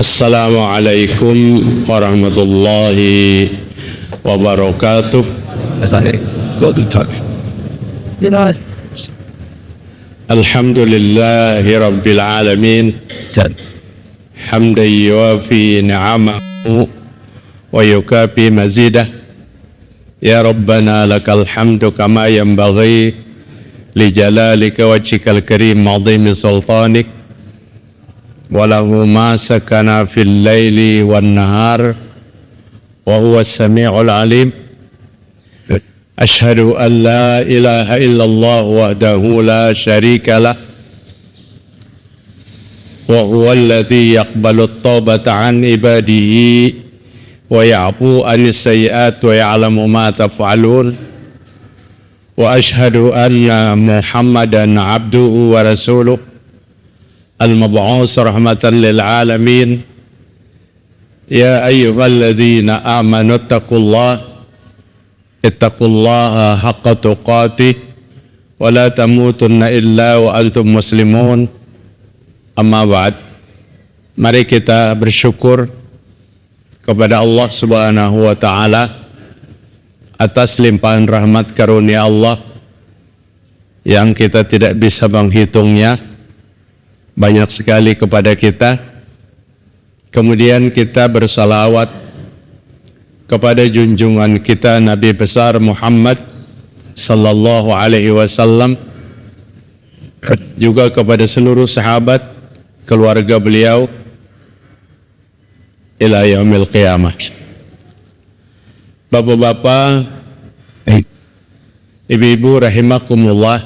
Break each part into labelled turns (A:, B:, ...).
A: Assalamualaikum warahmatullahi wabarakatuh. Alhamdulillahi rabbil alamin. Hamdan yuwafi ni'amahu wa yukafi mazidah. Ya Rabbana lakal hamdu kama yanbaghi li jalalika wajhikal karim azimi sultanik. Walahu ma sakana fil laili wan nahar wa huwa as-sami'ul alim. Ashhadu an la ilaha illallah wahdahu la syarika lah wa huwa alladhi yaqbalu at-taubata an ibadihi wa ya'fu anis sayyi'at wa ya'lamu ma taf'alun. Wa ashhadu anna Muhammadan abduhu wa rasuluh al-mab'us rahmatan lil alamin. Ya ayyuhalladzina amanu ittaqullaha haqqa tuqatih wa la tamutunna illa wa antum muslimun. Amma ba'd. Mari kita bersyukur kepada Allah Subhanahu wa taala atas limpahan rahmat karunia Allah yang kita tidak bisa menghitungnya, banyak sekali kepada kita. Kemudian kita bersalawat kepada junjungan kita Nabi besar Muhammad sallallahu alaihi wasallam, juga kepada seluruh sahabat, keluarga beliau ila yaumil qiyamah. Bapak-bapak, ibu-ibu rahimakumullah,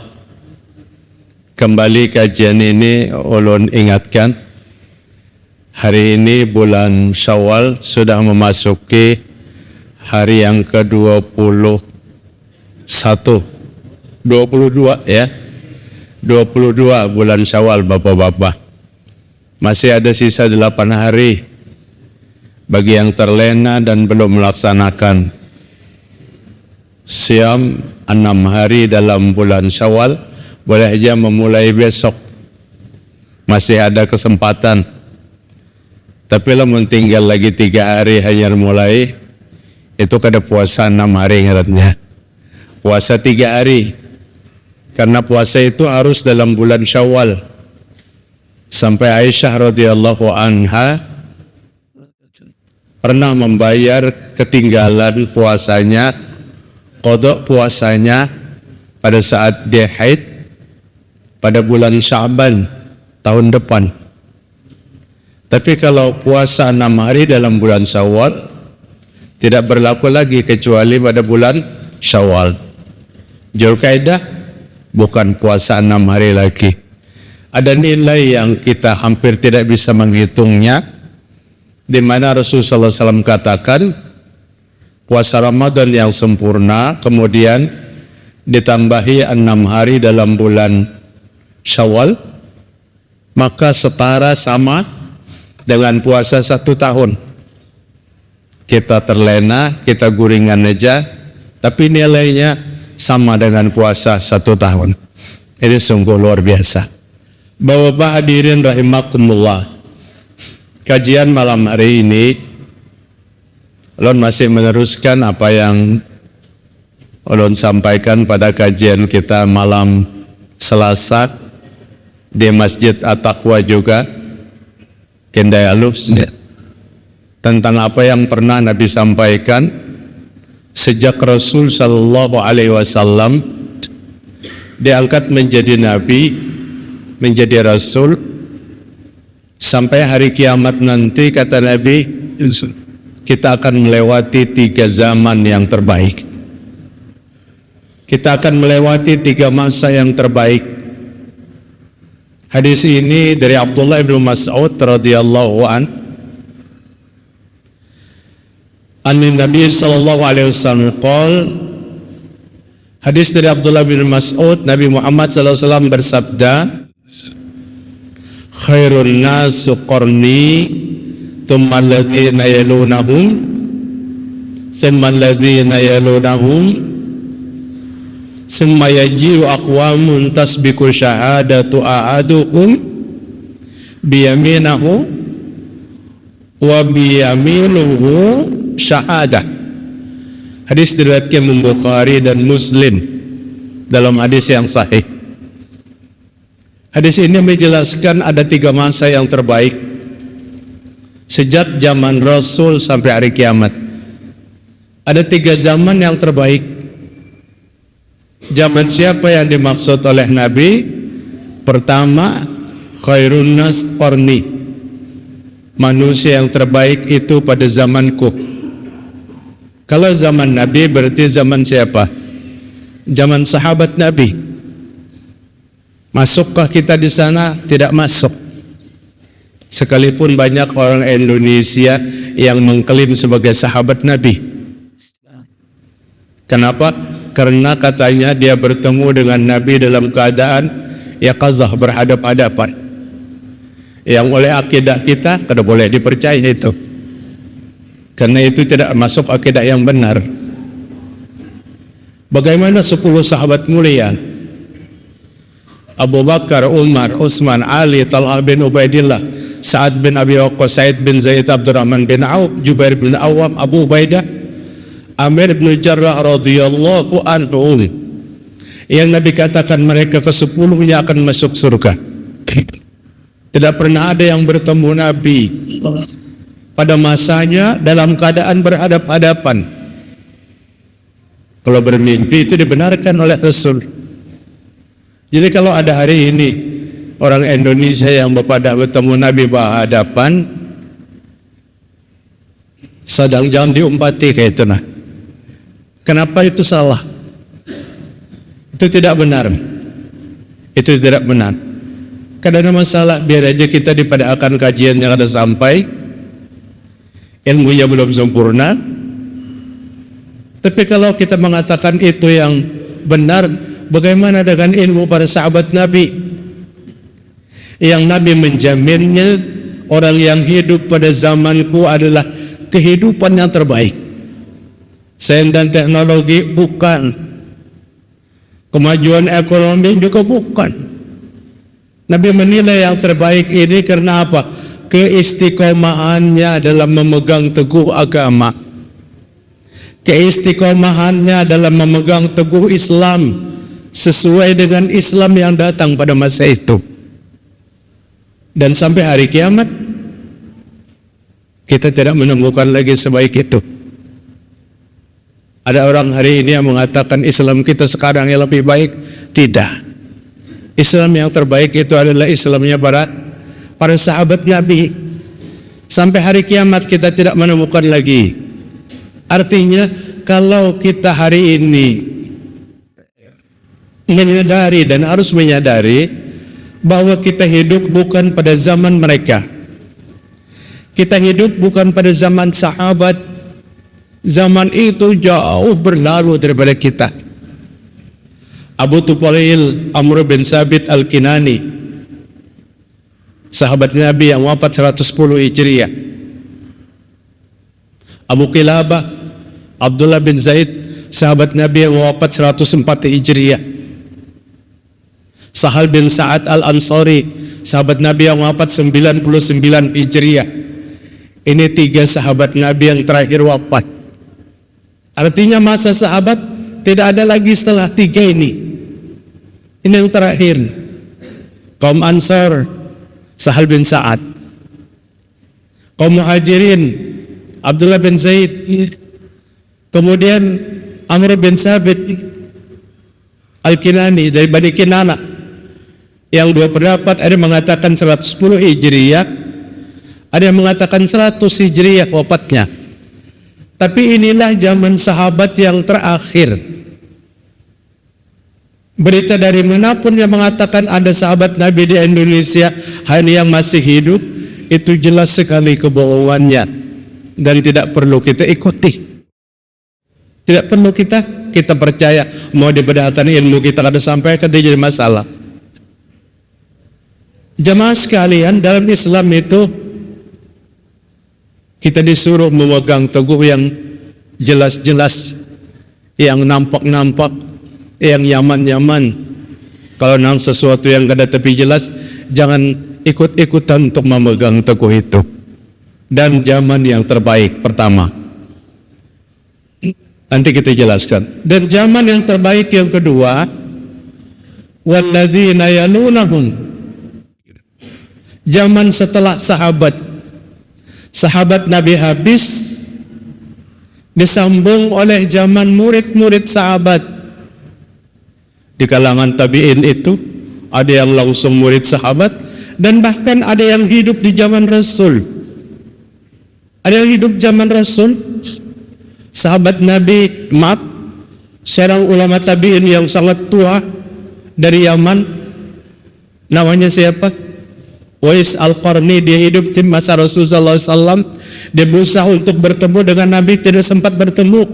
A: kembali kajian ini ulun ingatkan, hari ini bulan Syawal sudah memasuki hari yang ke-22 ya. 22 bulan Syawal, Bapak-bapak. Masih ada sisa 8 hari bagi yang terlena dan belum melaksanakan siam 6 hari dalam bulan Syawal. Boleh aja memulai besok, masih ada kesempatan. Tapi lamun tinggal lagi 3 hari hanya mulai, itu kada puasa 6 hari ngarannya. Puasa 3 hari, karena puasa itu harus dalam bulan Syawal. Sampai Aisyah radhiyallahu anha pernah membayar ketinggalan puasanya, qada puasanya pada saat dia haid pada bulan Sya'ban tahun depan. Tapi kalau puasa 6 hari dalam bulan Syawal tidak berlaku lagi kecuali pada bulan Syawal. Zulkaidah bukan puasa 6 hari lagi. Ada nilai yang kita hampir tidak bisa menghitungnya, di mana Rasulullah SAW katakan puasa Ramadan yang sempurna kemudian ditambahi 6 hari dalam bulan Syawal, maka setara sama dengan puasa 1 tahun. Kita terlena, kita guringan aja, tapi nilainya sama dengan puasa 1 tahun. Ini sungguh luar biasa. Bapak-bapak hadirin rahimakumullah, kajian malam hari ini ulun masih meneruskan apa yang ulun sampaikan pada kajian kita malam Selasa di Masjid At-Taqwa juga, Kendai Alus, tentang apa yang pernah Nabi sampaikan sejak Rasul sallallahu alaihi wasallam diangkat menjadi nabi, menjadi rasul, sampai hari kiamat nanti, kata Nabi, kita akan melewati 3 zaman yang terbaik. Kita akan melewati 3 masa yang terbaik. Hadis ini dari Abdullah bin Mas'ud radhiyallahu an Nabi sallallahu alaihi wasallam qol. Hadis dari Abdullah bin Mas'ud, Nabi Muhammad sallallahu alaihi wasallam bersabda, khairun nas qarni thumma alladhina yalunahum thumma alladhina yalunahum summa yaji'u aqwamun tasbiqu syahadatu a'adukum biyaminahu wa biyaminuhu syahadah. Hadis diriwayatkan Bukhari dan Muslim dalam hadis yang sahih. Hadis ini menjelaskan ada 3 masa yang terbaik sejak zaman Rasul sampai hari kiamat. Ada 3 zaman yang terbaik. Zaman siapa yang dimaksud oleh Nabi? Pertama, khairun nas qarni. Manusia yang terbaik itu pada zamanku. Kalau zaman Nabi berarti zaman siapa? Zaman sahabat Nabi. Masukkah kita di sana? Tidak masuk. Sekalipun banyak orang Indonesia yang mengklaim sebagai sahabat Nabi. Kenapa? Karena katanya dia bertemu dengan Nabi dalam keadaan yaqazah, berhadap-hadapan. Yang oleh akidah kita tidak boleh dipercaya itu. Karena itu tidak masuk akidah yang benar. Bagaimana 10 sahabat mulia? Abu Bakar, Umar, Utsman, Ali, Talha bin Ubaidillah, Sa'ad bin Abi Waqqas, Sa'id bin Zaid, Abdurrahman bin Auf, Jubair bin Awam, Abu Ubaidah, Amir bin Jarrah radhiyallahu anhum. Yang Nabi katakan mereka ke-10-nya akan masuk surga. Tidak pernah ada yang bertemu Nabi pada masanya dalam keadaan berhadap-hadapan. Kalau bermimpi itu dibenarkan oleh Rasul. Jadi kalau ada hari ini orang Indonesia yang bertemu Nabi berhadapan, sedang jangan diumpati kayak itu. Nah, kenapa itu salah? Itu tidak benar. Itu tidak benar. Kadang ada masalah, biar aja kita dipadaakan kajian yang ada sampai, ilmunya belum sempurna. Tapi kalau kita mengatakan itu yang benar, bagaimana dengan ilmu para sahabat Nabi? Yang Nabi menjaminnya, orang yang hidup pada zamanku adalah kehidupan yang terbaik. Sains dan teknologi bukan, kemajuan ekonomi juga bukan. Nabi menilai yang terbaik ini karena apa? Keistiqomahannya dalam memegang teguh agama, keistiqomahannya dalam memegang teguh Islam sesuai dengan Islam yang datang pada masa itu. Dan sampai hari kiamat kita tidak menemukan lagi sebaik itu. Ada orang hari ini yang mengatakan Islam kita sekarang yang lebih baik. Tidak. Islam yang terbaik itu adalah Islamnya para sahabat Nabi. Sampai hari kiamat kita tidak menemukan lagi. Artinya kalau kita hari ini menyadari dan harus menyadari bahwa kita hidup bukan pada zaman mereka. Kita hidup bukan pada zaman sahabat. Zaman itu jauh berlalu daripada kita. Abu Tufail Amr bin Sabit Al-Kinani, sahabat Nabi yang wafat 110 Hijriah. Abu Qilabah Abdullah bin Zaid, sahabat Nabi yang wafat 104 Hijriah. Sahal bin Sa'ad Al-Ansari, sahabat Nabi yang wafat 99 Hijriah. Ini 3 sahabat Nabi yang terakhir wafat. Artinya masa sahabat tidak ada lagi setelah 3 ini. Ini yang terakhir. Kaum Ansar, Sahal bin Sa'ad. Kaum Muhajirin, Abdullah bin Zaid. Kemudian Amr bin Sabit Al-Kinani dari Bani Kinana. Yang 2 pendapat, ada yang mengatakan 110 Hijriah, ada yang mengatakan 100 Hijriah wafatnya. Tapi inilah zaman sahabat yang terakhir. Berita dari manapun yang mengatakan ada sahabat Nabi di Indonesia hanya yang masih hidup, itu jelas sekali kebohongannya dan tidak perlu kita ikuti. Tidak perlu kita percaya. Mau dibedakan ilmu kita ada sampai ke jadi masalah. Jemaah sekalian, dalam Islam itu kita disuruh memegang teguh yang jelas-jelas, yang nampak-nampak, yang nyaman-nyaman. Kalau nang sesuatu yang ada tapi jelas, jangan ikut-ikutan untuk memegang teguh itu. dan zaman yang terbaik pertama. Nanti kita jelaskan. Dan zaman yang terbaik yang kedua, walladzina yalunahum, zaman setelah sahabat. Sahabat Nabi habis, disambung oleh zaman murid-murid sahabat. Di kalangan tabi'in itu ada yang langsung murid sahabat, dan bahkan ada yang hidup di zaman Rasul. Ada yang hidup zaman Rasul. Sahabat Nabi, seorang ulama tabi'in yang sangat tua dari Yaman, namanya siapa? Uwais Al-Qarni. Dia hidup di masa Rasulullah SAW. Dia berusaha untuk bertemu dengan Nabi, tidak sempat bertemu.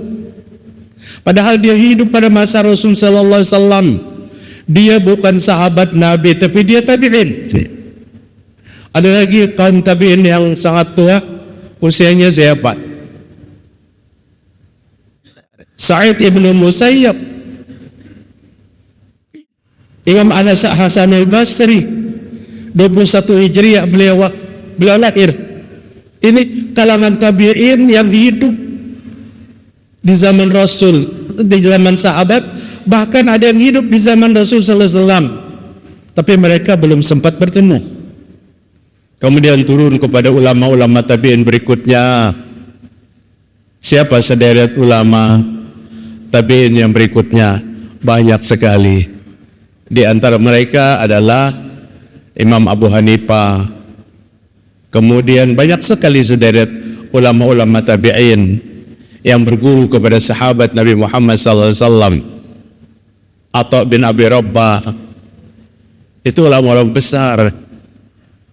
A: Padahal dia hidup pada masa Rasulullah SAW. Dia bukan sahabat Nabi, tapi dia tabi'in. Ada lagi kaum tabi'in yang sangat tua, usianya siapa? Sa'id ibn Musayyab, Imam Anas Hasan al-Basri, 21 Hijriah beliau lahir. Ini kalangan tabi'in yang hidup di zaman Rasul, di zaman sahabat, bahkan ada yang hidup di zaman Rasul sallallahu alaihi wasallam, tapi mereka belum sempat bertemu. Kemudian turun kepada ulama-ulama tabi'in berikutnya. Siapa sederet ulama tabi'in yang berikutnya? Banyak sekali. Di antara mereka adalah Imam Abu Hanifah. Kemudian banyak sekali sederet ulama-ulama tabi'in yang berguru kepada sahabat Nabi Muhammad SAW. Atha bin Abi Rabbah, itu ulama-ulama besar,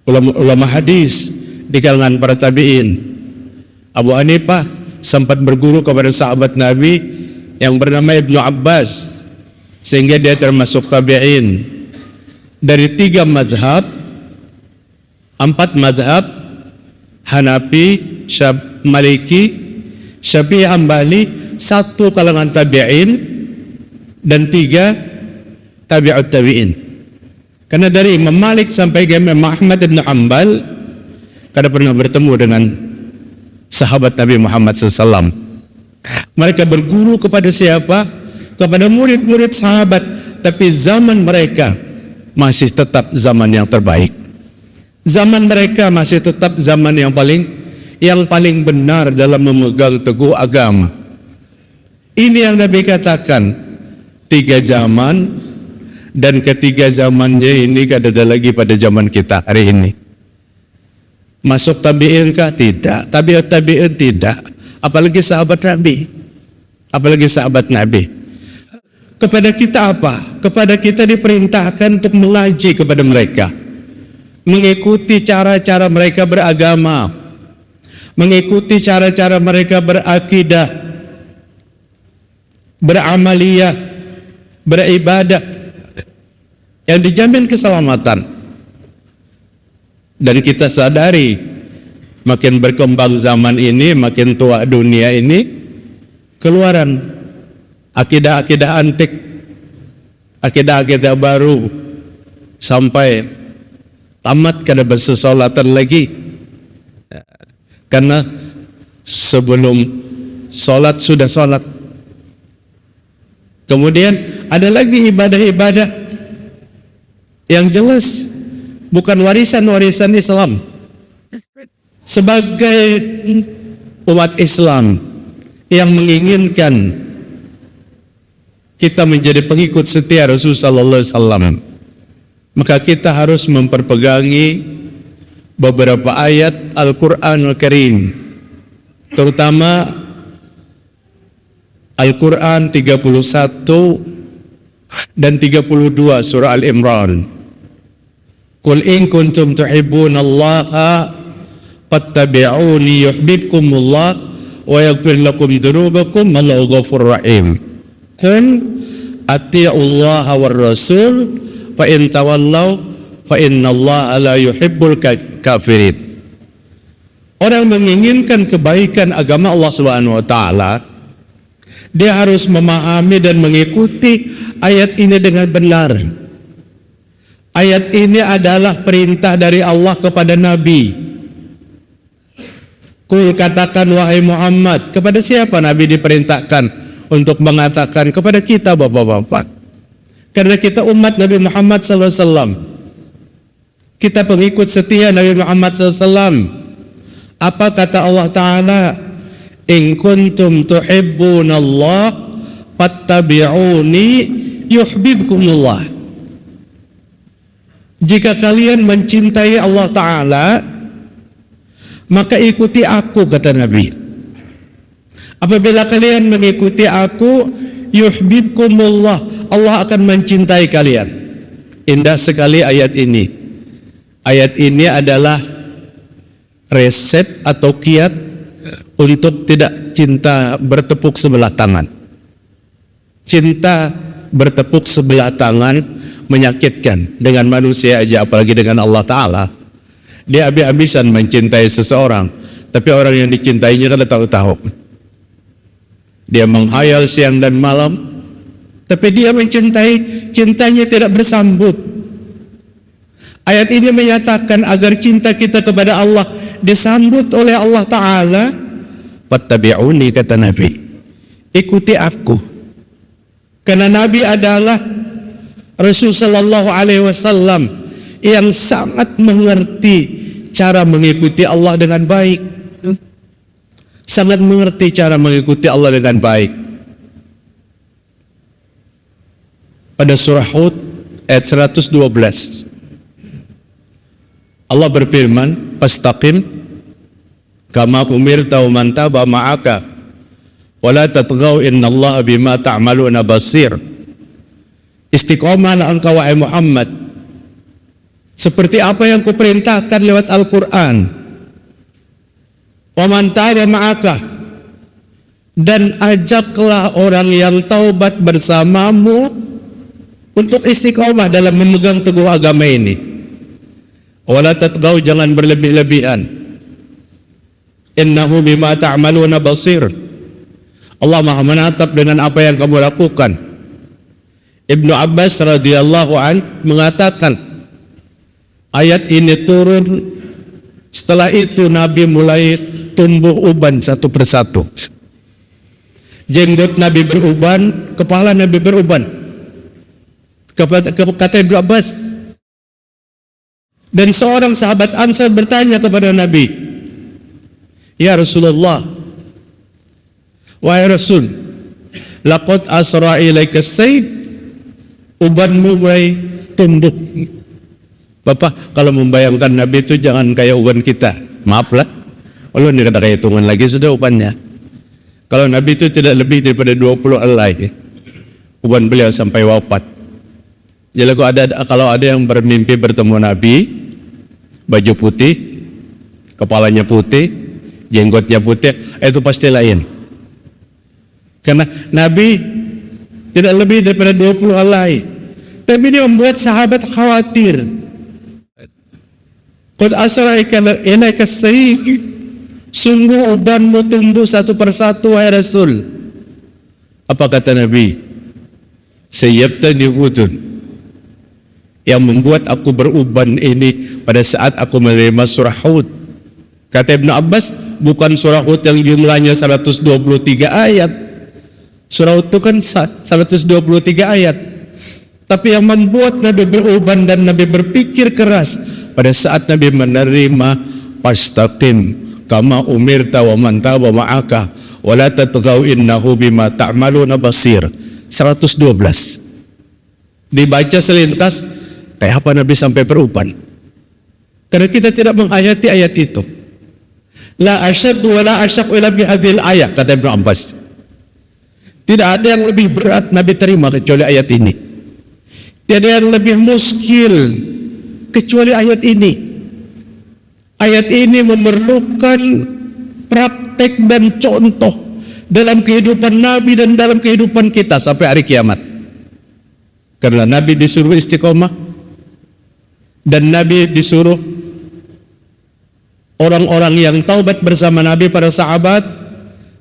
A: ulama hadis di kalangan para tabi'in. Abu Hanifah sempat berguru kepada sahabat Nabi yang bernama Ibnu Abbas, sehingga dia termasuk tabi'in. Dari 3 madhab, 4 madhab, Hanafi, Maliki, Syafi'i, Hambali, 1 kalangan tabi'in, dan 3 tabi'ut tabi'in. Karena dari Imam Malik sampai ke Imam Ahmad bin Hanbal, kada pernah bertemu dengan sahabat Nabi Muhammad SAW. Mereka berguru kepada siapa? Kepada murid-murid sahabat, tapi zaman mereka masih tetap zaman yang terbaik. Zaman mereka masih tetap zaman yang paling benar dalam memegang teguh agama. Ini yang Nabi katakan, 3 zaman, dan ketiga zamannya ini kada ada lagi pada zaman kita hari ini. Masuk tabi'in kah? Tidak. Tabi'ut tabi'in tidak. Apalagi sahabat Nabi. Apalagi sahabat Nabi. Kepada kita apa? Kepada kita diperintahkan untuk mengaji kepada mereka, mengikuti cara-cara mereka beragama, mengikuti cara-cara mereka berakidah, beramaliyah, beribadah, yang dijamin keselamatan. Dan kita sadari, makin berkembang zaman ini, makin tua dunia ini, keluaran akidah-akidah antik, akidah-akidah baru, sampai tamat kada bersesolatan lagi. Karena sebelum solat sudah solat. Kemudian ada lagi ibadah-ibadah yang jelas bukan warisan-warisan Islam. Sebagai umat Islam yang menginginkan kita menjadi pengikut setia Rasulullah sallallahu alaihi wasallam, maka kita harus memperpegangi beberapa ayat Al-Qur'anul Karim, terutama Al-Quran 31 dan 32 surah Al-Imran. Qul in kuntum tuhibbunallaha fattabi'uni yuhibbukumullah wa yaghfir lakum dzunubakum wallahu ghafurur rahim. Qul ati'ullaha war rasul fa in tawallaw fa innallaha la yuhibbul kafirin. Orang menginginkan kebaikan agama Allah Subhanahu wa taala, dia harus memahami dan mengikuti ayat ini dengan benar. Ayat ini adalah perintah dari Allah kepada Nabi. Kul, katakan wahai Muhammad. Kepada siapa Nabi diperintahkan untuk mengatakan? Kepada kita bapak-bapak. Karena kita umat Nabi Muhammad SAW. Kita pengikut setia Nabi Muhammad SAW. Apa kata Allah Ta'ala? In kuntum tuhibbunallah fattabi'uni yuhibbukumullah. Jika kalian mencintai Allah Ta'ala, maka ikuti aku, kata Nabi. Apabila kalian mengikuti aku, yuhibbukumullah, Allah akan mencintai kalian. Indah sekali ayat ini. Ayat ini adalah resep atau kiat untuk tidak cinta bertepuk sebelah tangan. Cinta bertepuk sebelah tangan menyakitkan dengan manusia aja, apalagi dengan Allah Ta'ala. Dia habis-habisan mencintai seseorang, tapi orang yang dicintainya kan tahu-tahu. Dia menghayal siang dan malam, tapi dia mencintai, cintanya tidak bersambut. Ayat ini menyatakan agar cinta kita kepada Allah disambut oleh Allah Ta'ala. Fattabi'uni, kata Nabi, ikuti aku. Karena Nabi adalah Rasul Sallallahu Alaihi Wasallam yang sangat mengerti cara mengikuti Allah dengan baik. Sangat mengerti cara mengikuti Allah dengan baik. Pada surah Hud ayat 112, Allah berfirman, fastaqim kama umirta wa man taba ma'aka wa la tatghaw innallaha bima ta'maluna basir. Istiqomahlah engkau wahai Muhammad, seperti apa yang kuperintahkan lewat Al-Quran. Wa man taba ma'aka, dan ajaklah orang yang taubat bersamamu untuk istiqomah dalam memegang teguh agama ini. Wala tatghaw, jangan berlebih-lebihan. Innahu bima ta'maluna basir. Allah Maha menatap dengan apa yang kamu lakukan. Ibnu Abbas radhiyallahu an mengatakan, ayat ini turun, setelah itu Nabi mulai tumbuh uban satu persatu. Jenggot Nabi beruban, kepala Nabi beruban. Kata Ibnu Abbas. Dan seorang sahabat Ansar bertanya kepada Nabi, ya Rasulullah, wahai Rasul, laqad asra ilaika sayd, ubanmu mulai tumbuh. Bapak, kalau membayangkan Nabi itu jangan kayak uban kita. Maaflah, kalau tidak ada hitungan lagi sudah ubannya. Kalau Nabi itu tidak lebih daripada 20 helai uban beliau sampai wafat. Jadi kalau ada yang bermimpi bertemu Nabi, baju putih, kepalanya putih, jenggotnya putih, itu pasti lain. Karena Nabi tidak lebih daripada 20 helai. Tapi dia membuat sahabat khawatir. Qad asra ilaika sayyid, sungguh ubanmu tumbuh satu persatu wahai Rasul. Apa kata Nabi? Sayyabtani udun, yang membuat aku beruban ini pada saat aku menerima surah Hud. Kata Ibnu Abbas, bukan surah Hud yang jumlahnya 123 ayat. Surah Hud itu kan 123 ayat. Tapi yang membuat Nabi beruban dan Nabi berpikir keras pada saat Nabi menerima fastaqim kama umirta wa man taba ma'aka wa la tatghaw innahu bima ta'maluna basir. 112. Dibaca selintas, kayak apa Nabi sampai beruban? Karena kita tidak menghayati ayat itu. La asyaddu wa la asyaq ila bihadhil ayat, kata Ibnu Abbas. Tidak ada yang lebih berat Nabi terima kecuali ayat ini. Tidak ada yang lebih muskil kecuali ayat ini. Ayat ini memerlukan praktek dan contoh dalam kehidupan Nabi dan dalam kehidupan kita sampai hari kiamat. Karena Nabi disuruh istiqomah, dan Nabi disuruh orang-orang yang taubat bersama Nabi, para sahabat,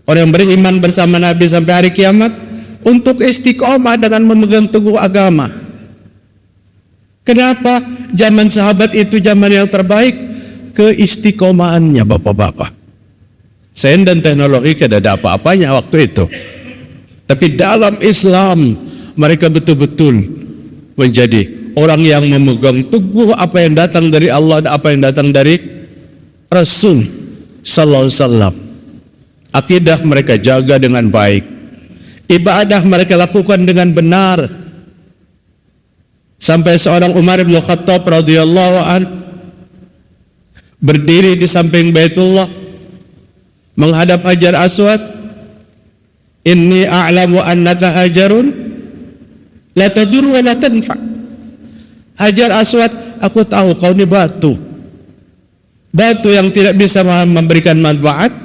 A: orang yang beriman bersama Nabi sampai hari kiamat, untuk istiqomah dengan memegang teguh agama. Kenapa zaman sahabat itu zaman yang terbaik? Keistiqomahannya, bapak-bapak. Sains dan teknologi tidak ada apa-apanya waktu itu. Tapi dalam Islam mereka betul-betul menjadi orang yang memegang teguh apa yang datang dari Allah dan apa yang datang dari Rasul sallallahu alaihi wasallam. Akidah mereka jaga dengan baik. Ibadah mereka lakukan dengan benar. Sampai seorang Umar bin Khattab radhiyallahu an berdiri di samping Baitullah menghadap Hajar Aswad. Inni a'lamu annaka hajarun la tadur wa la tanfa. Hajar Aswad, aku tahu kau ini batu. Batu yang tidak bisa memberikan manfaat,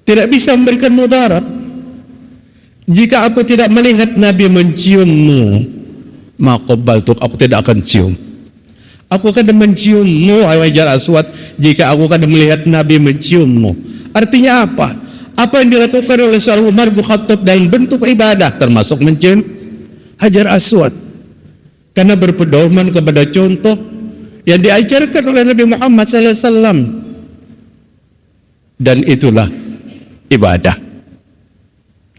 A: tidak bisa memberikan mudarat. Jika aku tidak melihat Nabi menciummu, maka aku tidak akan cium. Aku akan menciummu, Hajar Aswad, jika aku akan melihat Nabi menciummu. Artinya apa? Apa yang dilakukan oleh seorang Umar bin Khattab dalam bentuk ibadah termasuk mencium Hajar Aswad, karena berpedoman kepada contoh yang diajarkan oleh Nabi Muhammad SAW. Dan itulah ibadah.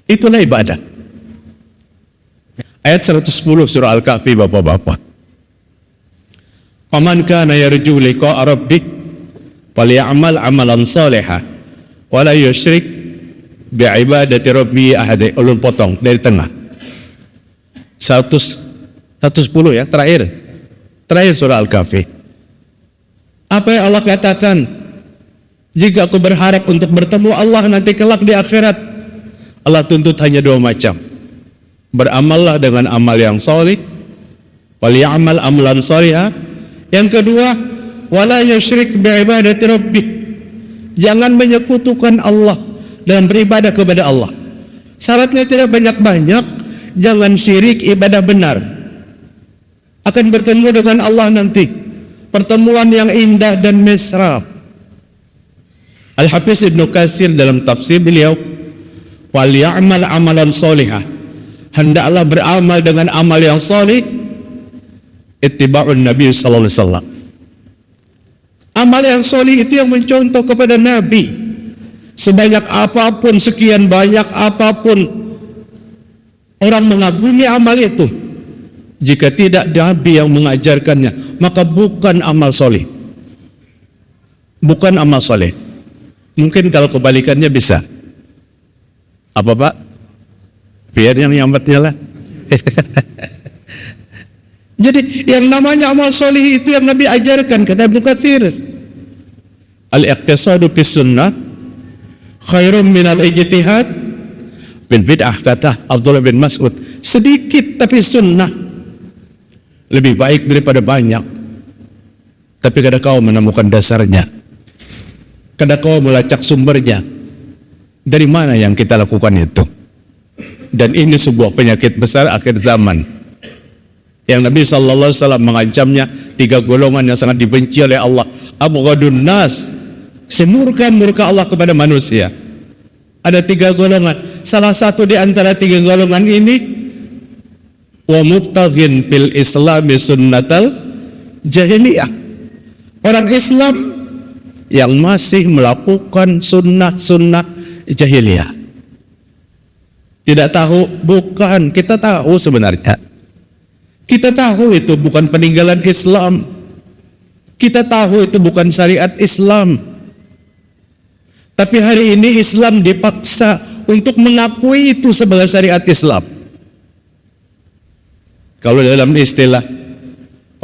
A: Itulah ibadah. Ayat 110 surah Al-Kahfi, bapak-bapak. Faman kana yarju liqa'a rabbih falyamal amalan salihah wa la yusyrik bi'ibadati rabbih ahada. Ulun potong dari tengah. 110 ya, terakhir surah Al-Kahfi. Apa yang Allah katakan? Jika aku berharap untuk bertemu Allah nanti kelak di akhirat, Allah tuntut hanya dua macam. Beramallah dengan amal yang salih, wal ya'mal amalan salihah. Yang kedua, wala yusyrik bi'ibadati rabbih. Jangan menyekutukan Allah dalam beribadah kepada Allah. Syaratnya tidak banyak-banyak, jangan syirik, ibadah benar. Akan bertemu dengan Allah nanti, pertemuan yang indah dan mesra. Al-Hafiz Ibnu Katsir dalam tafsir beliau, wal ya'mal amalan salihah, hendaklah beramal dengan amal yang salih, ittiba'un Nabi sallallahu alaihi wasallam. Amal yang salih itu yang mencontoh kepada Nabi. Sebanyak apapun, sekian banyak apapun orang mengagumi amal itu, jika tidak Nabi yang mengajarkannya, maka bukan amal salih. Bukan amal salih. Mungkin kalau kebalikannya bisa. Apa Pak? Biar yang nyambatnya lah. Jadi yang namanya amal solih itu yang Nabi ajarkan, kata Ibnu Katsir. Al-iqtisadu bis sunnah khairum minal ijtihad bil bid'ah, kata Abdullah bin Mas'ud. Sedikit tapi sunnah lebih baik daripada banyak. Tapi kadang kau menemukan dasarnya, kadang kau melacak sumbernya. Dari mana yang kita lakukan itu? Dan ini sebuah penyakit besar akhir zaman, yang Nabi sallallahu alaihi wasallam mengancamnya. 3 golongan yang sangat dibenci oleh Allah. Abghadun nas, semurka-murka Allah kepada manusia. Ada 3 golongan. Salah satu di antara 3 golongan ini, wa mubtaghin fil islami sunnatal jahiliyah. Orang Islam yang masih melakukan sunnah-sunnah jahiliyah. Tidak tahu, bukan, kita tahu sebenarnya. Kita tahu itu bukan peninggalan Islam. Kita tahu itu bukan syariat Islam. Tapi hari ini Islam dipaksa untuk mengakui itu sebagai syariat Islam. Kalau dalam istilah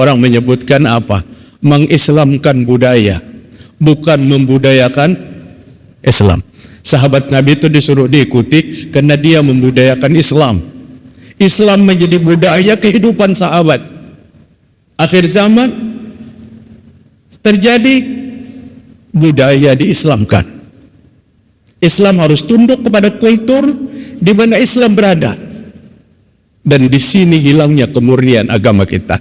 A: orang menyebutkan apa? Mengislamkan budaya, bukan membudayakan Islam. Sahabat Nabi itu disuruh diikuti karena dia membudayakan Islam. Islam menjadi budaya kehidupan sahabat. Akhir zaman terjadi budaya diislamkan. Islam harus tunduk kepada kultur di mana Islam berada. Dan di sini hilangnya kemurnian agama kita.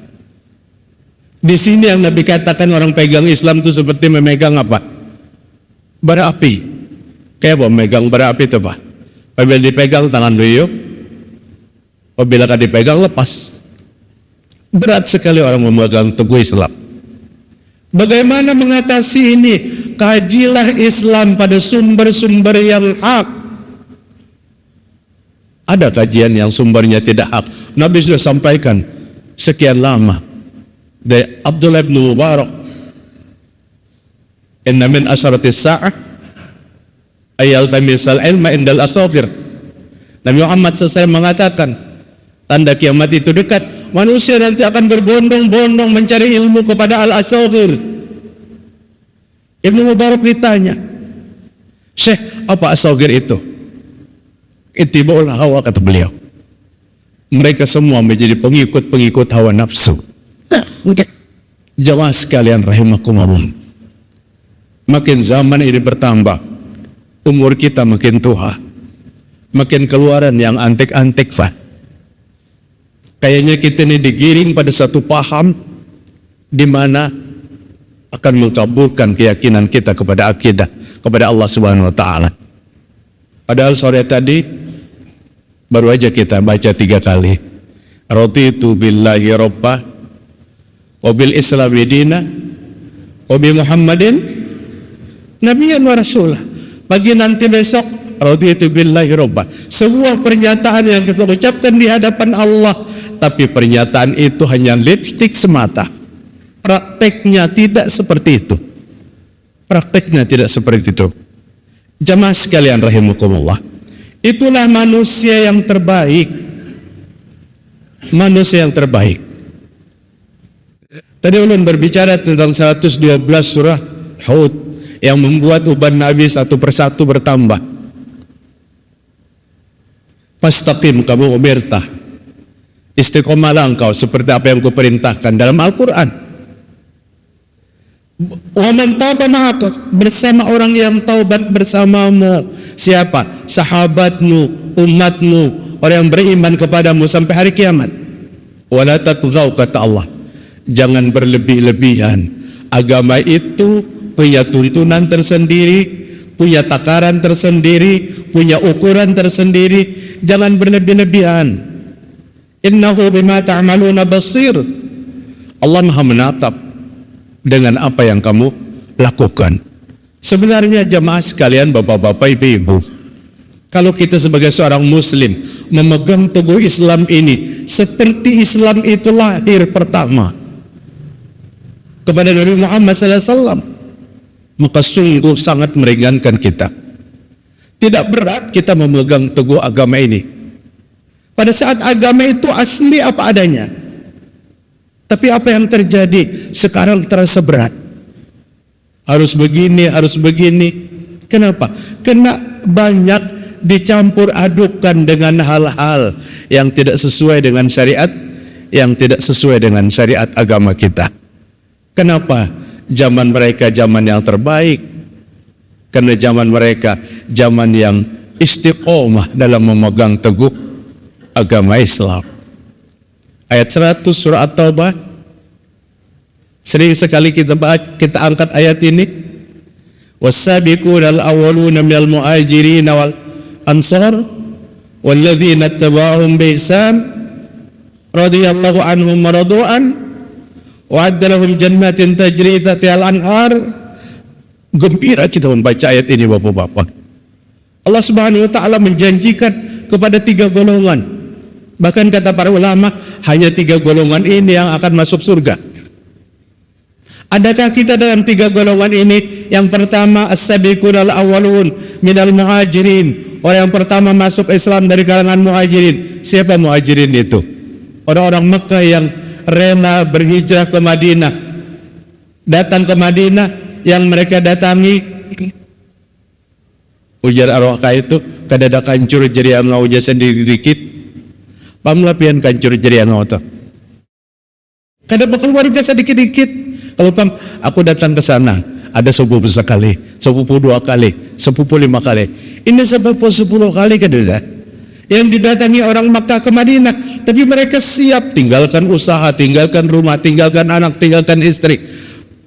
A: Di sini yang Nabi katakan orang pegang Islam itu seperti memegang apa? Bara api. Kayak apa memegang bara api itu Pak? Apabila dipegang tangan beliau, apabila kan dipegang lepas. Berat sekali orang memegang teguh Islam. Bagaimana mengatasi ini? kajilah Islam pada sumber-sumber yang hak. Ada kajian yang sumbernya tidak hak. Nabi sudah sampaikan sekian lama. Dari Abdullah bin Mubarak, inna min asyaratis sa'ah ayal tamisal ilma indal asagir. Nabi Muhammad SAW mengatakan, tanda kiamat itu dekat. Manusia nanti akan berbondong-bondong mencari ilmu kepada al-asagir. Ibnu Mubarak ditanya, Syekh, apa asagir itu? Ittiba'ul hawa, kata beliau. Mereka semua menjadi pengikut-pengikut hawa nafsu. Jamaah sekalian rahimakumullah, makin zaman ini bertambah, umur kita makin tua, makin keluaran yang antek-antek, Pak. Kayaknya kita ini digiring pada satu paham di mana akan mengkabulkan keyakinan kita kepada akidah kepada Allah Subhanahu wa taala. Padahal sore tadi baru aja kita baca 3 kali. Raditu billahi rabba wa bil islami dina wa bi Muhammadin nabiyyan wa rasulah. Pagi nanti besok raditu billahi rabba. Sebuah pernyataan yang kita ucapkan di hadapan Allah, tapi pernyataan itu hanya lipstik semata. Prakteknya tidak seperti itu. Prakteknya tidak seperti itu. Jamaah sekalian rahimakumullah, itulah manusia yang terbaik. Manusia yang terbaik. Tadi ulun berbicara tentang 112 surah Hud yang membuat uban Nabi satu persatu bertambah. Fastaqim kamu umirtah. Istiqomalah engkau seperti apa yang kuperintahkan dalam Al-Quran. Wa man taba ma'aka, bersama orang yang taubat bersamamu. Siapa? Sahabatmu, umatmu, orang yang beriman kepadamu sampai hari kiamat. Wala tatghaw, kata Allah, jangan berlebih-lebihan. Agama itu punya tuntunan tersendiri, punya takaran tersendiri, punya ukuran tersendiri. Jangan berlebih-lebihan. Innahu bima ta'maluna basir. Allah Maha menatap dengan apa yang kamu lakukan. Sebenarnya jamaah sekalian, bapak-bapak, ibu-ibu, kalau kita sebagai seorang muslim memegang teguh Islam ini seperti Islam itu lahir pertama kepada Nabi Muhammad SAW, maka sungguh sangat meringankan kita. Tidak berat kita memegang teguh agama ini pada saat agama itu asli apa adanya. Tapi apa yang terjadi sekarang terasa berat. Harus begini, harus begini. Kenapa? Karena banyak dicampur adukkan dengan hal-hal yang tidak sesuai dengan syariat, yang tidak sesuai dengan syariat agama kita. Kenapa? Zaman mereka zaman yang terbaik. Karena zaman mereka zaman yang istiqomah dalam memegang teguh agama Islam. Ayat 100 surah At-Taubah. Sering sekali kita angkat ayat ini. Was-sabiqunal awwaluna minal muhajirin wal ansar walladzina ittaba'uhum bi ihsan radhiyallahu anhum wa radu an wa adda lahum jannatin tajri tahtiha al-anhar. Gembira kita membaca ayat ini, Bapak-bapak. Allah Subhanahu wa taala menjanjikan kepada 3 golongan. Bahkan kata para ulama, hanya 3 golongan ini yang akan masuk surga. Adakah kita dalam 3 golongan ini? Yang pertama, as-sabiqunal awwalun minal muhajirin. Orang yang pertama masuk Islam dari kalangan muhajirin. Siapa muhajirin itu? Orang-orang Mekah yang rela berhijrah ke Madinah. Datang ke Madinah, yang mereka datangi ujar arwah itu kadada kancur jadi angau ujar sendiri dikit. Pamla pian kancur jadi angau tu. Kada bakal warga sedikit-dikit. Kalau pam, aku datang ke sana, ada sepupu sekali, sepupu 2 kali, sepupu 5 kali. Ini sepupu 10 kali kadada. Yang didatangi orang Makkah ke Madinah, tapi mereka siap tinggalkan usaha, tinggalkan rumah, tinggalkan anak, tinggalkan istri.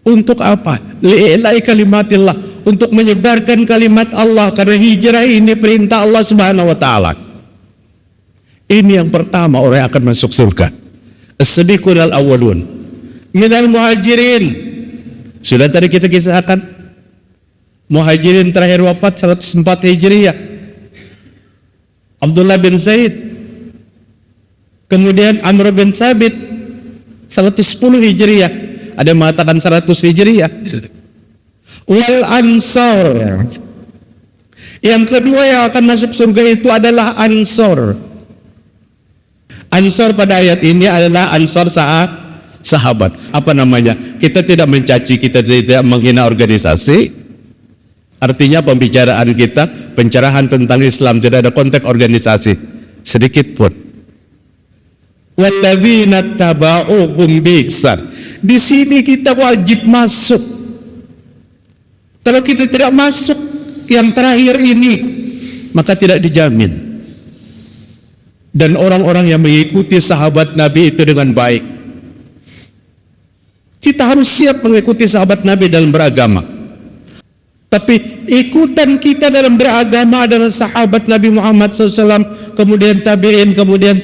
A: Untuk apa? Li'ilai kalimatillah, untuk menyebarkan kalimat Allah, karena hijrah ini perintah Allah Subhanahu wa taala. Ini yang pertama orang yang akan masuk surga. As-sabiqunal awwalun minal muhajirin. Sudah tadi kita kisahkan Muhajirin terakhir wafat 104 Hijriah. Abdullah bin Zaid. Kemudian Amr bin Sabit 110 Hijriah. Ada yang mengatakan 100 Hijriah. Wal Ansor. Yang kedua yang akan masuk surga itu adalah Ansor. Ansor pada ayat ini adalah Ansor sahabat. Apa namanya? Kita tidak mencaci, kita tidak menghina organisasi. Artinya pembicaraan kita, pencerahan tentang Islam tidak ada konteks organisasi sedikit pun. Walladzina taba'uhum biihsan. Di sini kita wajib masuk. Kalau kita tidak masuk yang terakhir ini, maka tidak dijamin. Dan orang-orang yang mengikuti sahabat Nabi itu dengan baik. Kita harus siap mengikuti sahabat Nabi dalam beragama. Tapi ikutan kita dalam beragama adalah sahabat Nabi Muhammad SAW, kemudian tabi'in, kemudian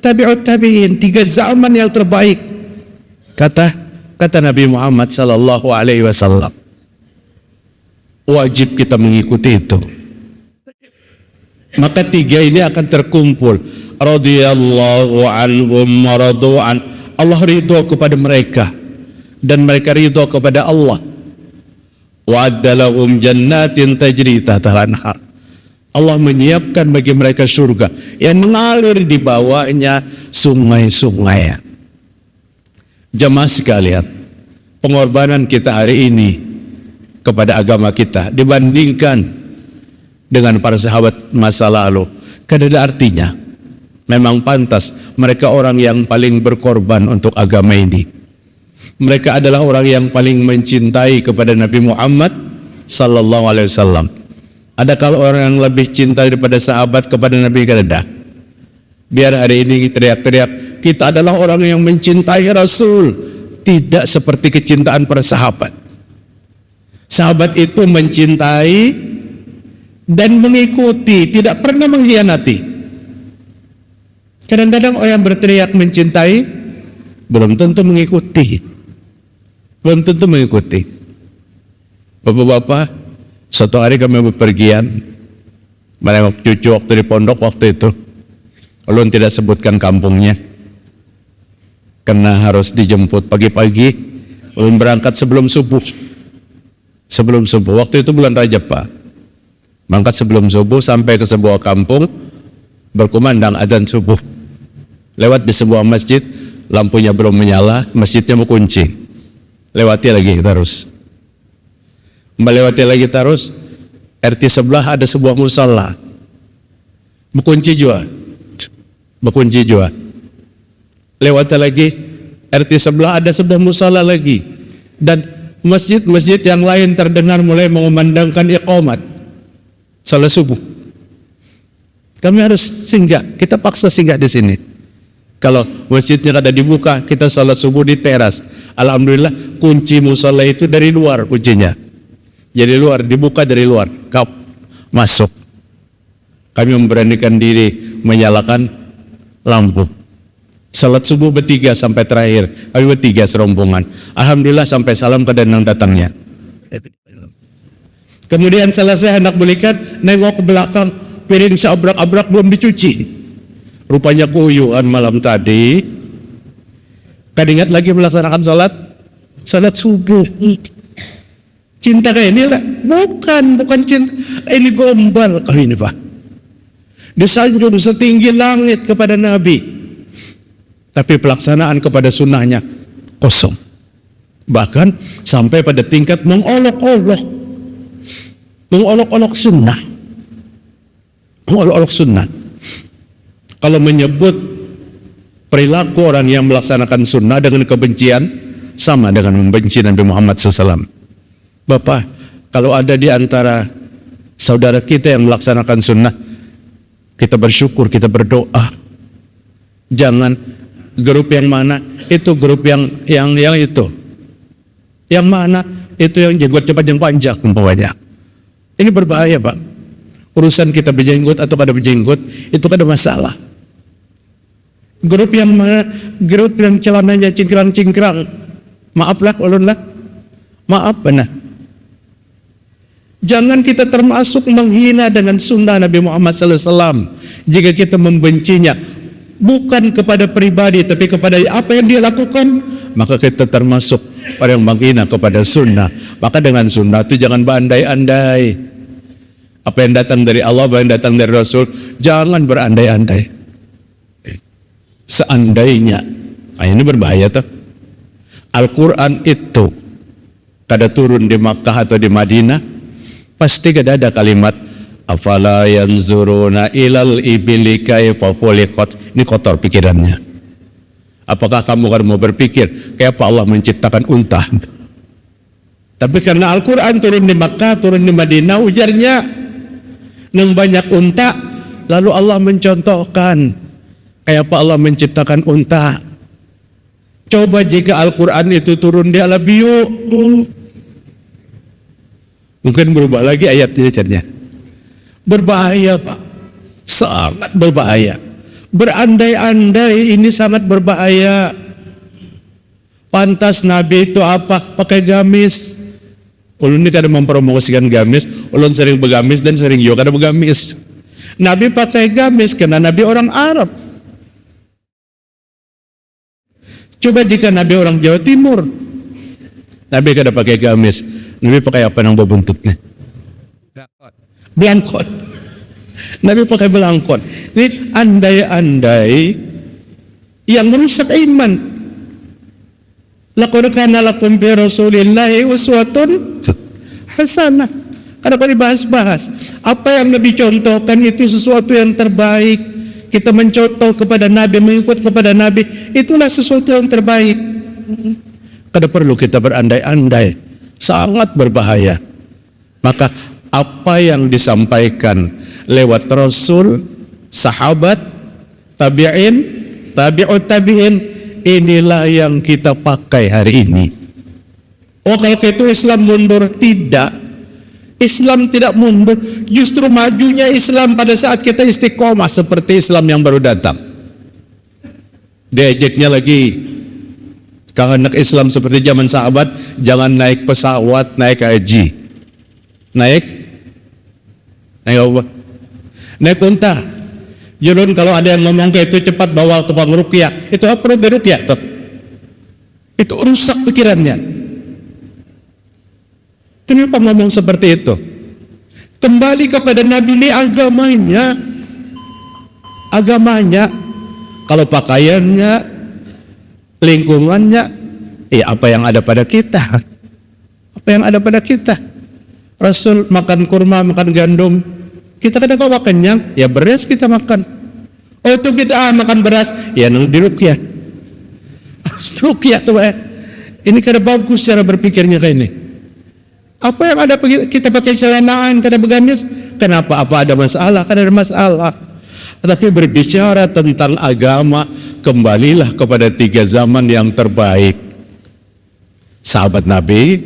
A: tabi'ut tabi'in. 3 zaman yang terbaik. Kata Nabi Muhammad SAW. Wajib kita mengikuti itu. Maka 3 ini akan terkumpul. Radhiyallahu anhum wa radu'an. Allah ridho kepada mereka dan mereka ridho kepada Allah. Wa'addalahum jannatin tajri tahtaha al-anhar. Allah menyiapkan bagi mereka surga yang mengalir di bawahnya sungai-sungai. Jemaah sekalian, pengorbanan kita hari ini kepada agama kita dibandingkan dengan para sahabat masa lalu, kan ada artinya. Memang pantas mereka orang yang paling berkorban untuk agama ini. Mereka adalah orang yang paling mencintai kepada Nabi Muhammad sallallahu alaihi wasallam. Adakah orang yang lebih cinta daripada sahabat kepada Nabi? Ada. Biar hari ini teriak-teriak, kita adalah orang yang mencintai Rasul. Tidak seperti kecintaan para sahabat. Sahabat itu mencintai dan mengikuti, tidak pernah mengkhianati. Kadang-kadang orang berteriak mencintai, belum tentu mengikuti. Belum tentu mengikuti. Bapak-bapak, suatu hari kami bepergian, menengok cucu waktu di pondok waktu itu. Ulun tidak sebutkan kampungnya, karena harus dijemput pagi-pagi. Ulun berangkat sebelum subuh. Sebelum subuh, waktu itu bulan Rajab Pak. Berangkat sebelum subuh sampai ke sebuah kampung, berkumandang azan subuh. Lewat di sebuah masjid, lampunya belum menyala, masjidnya berkunci. Lewati lagi terus. Melewati lagi terus, RT sebelah ada sebuah musala. Berkunci juga. Berkunci juga. Lewati lagi, RT sebelah ada sebuah musala lagi. Dan masjid-masjid yang lain terdengar mulai mengumandangkan iqamat salat subuh. Kami harus singgah, kita paksa singgah di sini. Kalau masjidnya ada dibuka, kita salat subuh di teras. Alhamdulillah kunci musala itu dari luar kuncinya. Jadi luar, dibuka dari luar, kap masuk. Kami memberanikan diri menyalakan lampu. Salat subuh bertiga sampai terakhir, kami bertiga serombongan. Alhamdulillah sampai salam ke danang datangnya. Kemudian selesai hendak belikan, nengok ke belakang, piring seabrak-abrak belum dicuci. Rupanya kuyuan malam tadi. Kan ingat lagi melaksanakan salat subuh. Cinta kayak ini lah? Bukan cinta. Ini gombal kali ini Pak. Disanjung setinggi langit kepada Nabi, tapi pelaksanaan kepada sunnahnya kosong. Bahkan sampai pada tingkat mengolok-olok sunnah. Mengolok-olok sunnah. Kalau menyebut perilaku orang yang melaksanakan sunnah dengan kebencian, sama dengan membenci Nabi Muhammad SAW. Bapak, kalau ada di antara saudara kita yang melaksanakan sunnah, kita bersyukur, kita berdoa. Jangan grup yang mana, itu grup yang itu. Yang mana, itu yang jenggot cepat yang panjang umpamanya. Ini berbahaya Pak. Urusan kita berjenggot atau kada berjenggot, itu kada masalah. Grup yang mana, grup yang celananya cingkrang-cingkrang, maaflah ulun lah, maaf benar. Jangan kita termasuk menghina dengan sunnah Nabi Muhammad SAW. Jika kita membencinya bukan kepada pribadi tapi kepada apa yang dia lakukan, maka kita termasuk orang yang menghina kepada sunnah. Maka dengan sunnah itu jangan berandai-andai. Apa yang datang dari Allah, apa yang datang dari Rasul, jangan berandai-andai. Seandainya, ini berbahaya tuh. Al-Quran itu kada turun di Makkah atau di Madinah, pasti kada ada kalimat afala yanzuruna ilal ibili kaifa khuliqat. Ini kotor pikirannya. Apakah kamu akan mau berpikir kayak apa Allah menciptakan unta? Tapi karena Al-Quran turun di Makkah, turun di Madinah, ujarnya nang banyak unta, lalu Allah mencontohkan kayak apa Allah menciptakan unta. Coba jika Al-Quran itu turun di Alabiu, mungkin berubah lagi ayatnya caranya. Berbahaya Pak, sangat berbahaya. Berandai-andai ini sangat berbahaya. Pantas Nabi itu apa? Pakai gamis. Ulun ini kada mempromosikan gamis, ulun sering begamis dan sering juga kada begamis. Nabi pakai gamis karena Nabi orang Arab. Coba jika Nabi orang Jawa Timur, Nabi kada pakai gamis, Nabi pakai apa yang berbuntutnya? Belangkon. Nabi pakai belangkon. Ini andai-andai yang merusak iman. Laqad kana lakum fi Rasulillahi uswatun hasanah. Kada kau dibahas-bahas. Apa yang Nabi contohkan itu sesuatu yang terbaik. Kita mencontoh kepada Nabi, mengikut kepada Nabi, itulah sesuatu yang terbaik. Kada perlu kita berandai-andai, sangat berbahaya. Maka apa yang disampaikan lewat Rasul, sahabat, tabi'in, tabi'ut tabi'in, inilah yang kita pakai hari ini. Oh kalau itu Islam mundur, tidak. Islam tidak mundur, justru majunya Islam pada saat kita istiqomah seperti Islam yang baru datang. Diajaknya lagi, kalau anak Islam seperti zaman sahabat, jangan naik pesawat, naik haji. Naik apa? Naik unta. Jurun kalau ada yang ngomong kayak itu cepat bawa tukang ruqyah, itu apa perlu ruqyah tuh? Itu rusak pikirannya. Kenapa ngomong seperti itu? Kembali kepada Nabi ini agamanya. Agamanya. Kalau pakaiannya, lingkungannya, apa yang ada pada kita? Apa yang ada pada kita? Rasul makan kurma, makan gandum. Kita kadang kau kenyang, ya beras kita makan. Oh itu bid'ah makan beras, ya nang diruqyah. Ruqyah tuh ini kada bagus cara berpikirnya kayak ini. Apa yang ada kita pakai celanaan, kada begamis, kenapa? Apa ada masalah? Kada ada masalah. Tapi berbicara tentang agama, kembalilah kepada 3 zaman yang terbaik. Sahabat Nabi,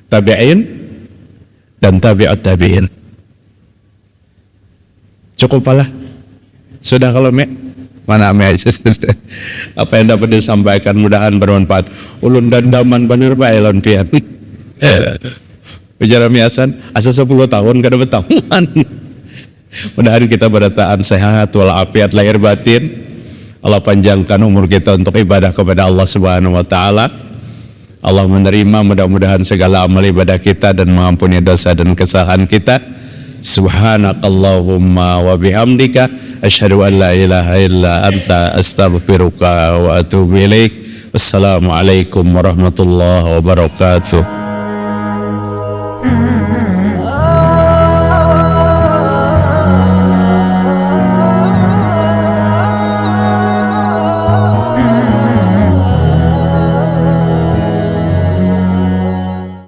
A: tabi'in, dan tabi'ut tabi'in. Cukup lah. Sudah kalau mana apa yang dapat disampaikan mudahan bermanfaat. Ulun dan daman bener Pak Elon Pian. Bicara miasan, asa 10 tahun kada bertahuan. Mudah-mudahan kita berataan sehat walafiat lahir batin. Allah panjangkan umur kita untuk ibadah kepada Allah Subhanahu wa taala. Allah menerima mudah-mudahan segala amal ibadah kita dan mengampuni dosa dan kesalahan kita. Subhanakallahumma wa bihamdika asyhadu an la ilaha illa anta astaghfiruka wa atubu ilaik. Wassalamualaikum warahmatullahi wabarakatuh.